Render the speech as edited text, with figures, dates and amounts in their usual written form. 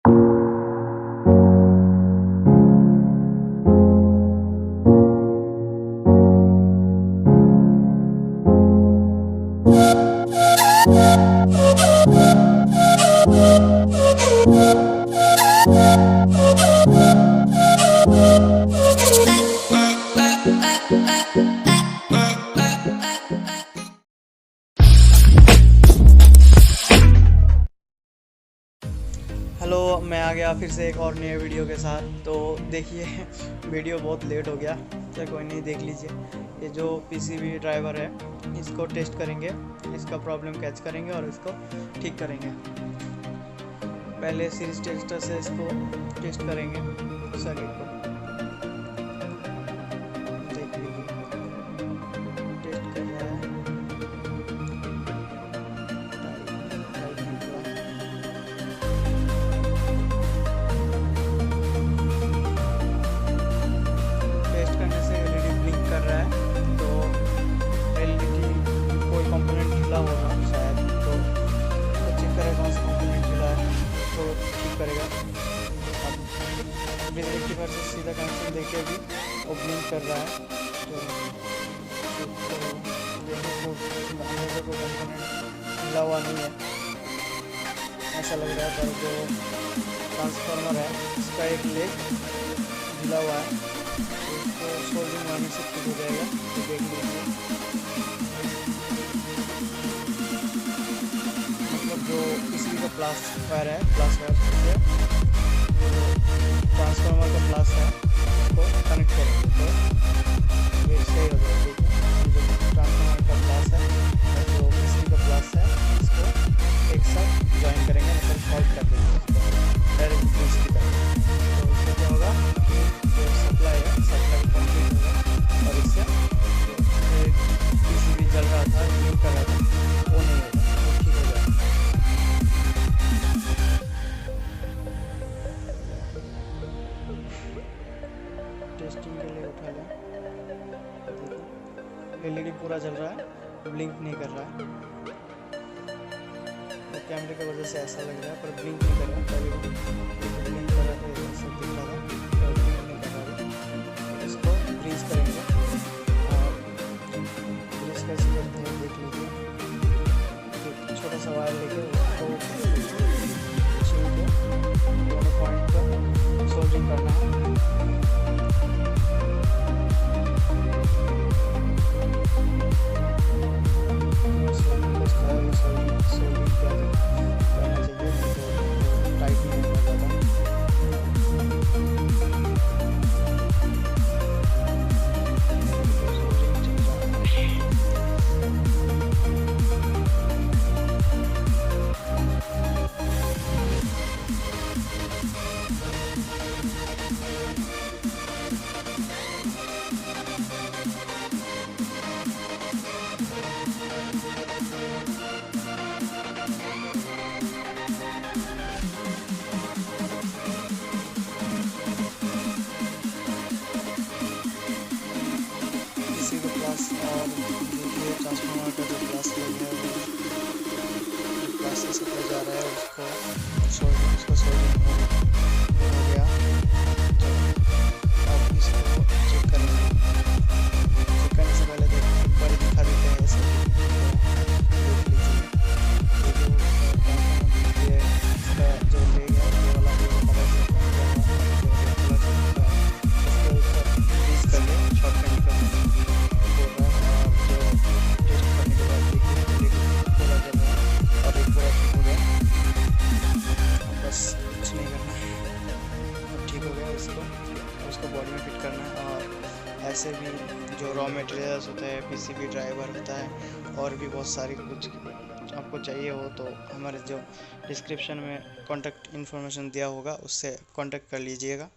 Hello, मैं आ गया फिर से एक और नए वीडियो के साथ। तो देखिए वीडियो बहुत लेट हो गया, तो कोई नहीं, देख लीजिए। ये जो पीसीबी ड्राइवर है, इसको टेस्ट करेंगे, इसका प्रॉब्लम कैच करेंगे और इसको ठीक करेंगे। पहले सीरीज टेस्टर से इसको टेस्ट करेंगे सर्किट को। देख लीजिए, टेस्ट कर रहा है। टेस्ट करने से एलईडी ब्लिंक कर रहा है, तो एलईडी कोई कंपोनेंट ढीला होगा शायद, तो चेक करेगा कौन सा कंपोनेंट ढीला है तो ठीक करेगा। अब बिजली रेक्टिफायर से सीधा कनेक्शन देके भी वो ब्लिंक कर रहा है, तो अंदर से कोई कंपोनेंट ढीला हुआ नहीं है ऐसा लग रहा है। पर जो ट्रांसफार्मर है इसका एक लेग ढीला हुआ है, तो सोल्डरिंग मारने से ठीक हो जाएगा। तो देख लीजिए, मतलब जो पीसीबी का प्लास वायर है, प्लास वायर ट्रांसफार्मर का प्लास है, उसको कनेक्ट करेंगे तो ये सही हो जाएगा। देखिए, जो ट्रांसफार्मर का प्लास है और जो पीसीबी का प्लास है, इसको एक साथ ज्वाइन करेंगे, मतलब शॉर्ट कर देंगे उसको डायरेक्ट पीसीबी तक। तो इससे क्या होगा कि जो सप्लाई है, सप्लाई कंप्लीट होगा और इससे पीसीबी जल रहा था, ब्लिंक कर रहा था, वो नहीं होगा, वो ठीक हो जाएगा। टेस्टिंग के लिए उठा लें, देखो एलईडी पूरा जल रहा है, ब्लिंक नहीं कर रहा है। तो कैमरे की वजह से ऐसा लग रहा है, पर ब्लिंक नहीं कर रहा है। पहले ब्लिंक कर रहा था, सब दिख रहा था, तो ब्लिंक नहीं कर रहा है। तो इसको ग्रीस करेंगे, और ग्रीस कैसे करते हैं देख लीजिए। एक छोटा सा वायर लेके उसको छील के दोनों पॉइंट पर सोल्डरिंग करना है। और देखिए ट्रांसफार्मर का जो ग्लास लग है, वो ग्लास से सप्लाई जा रहा है, उसको सोल्डरिंग हो गया। तो अब इसको चेक करेंगे। चेक करने से पहले एक बार दिखा देते हैं ऐसे। देख लीजिए, ये इसका जो लेग है, ये वाला उसको बॉडी में फिट करना है। और ऐसे भी जो रॉ मटेरियल्स होता है, पीसीबी ड्राइवर होता है, और भी बहुत सारी कुछ आपको चाहिए हो तो हमारे जो डिस्क्रिप्शन में कॉन्टैक्ट इन्फॉर्मेशन दिया होगा, उससे कॉन्टैक्ट कर लीजिएगा।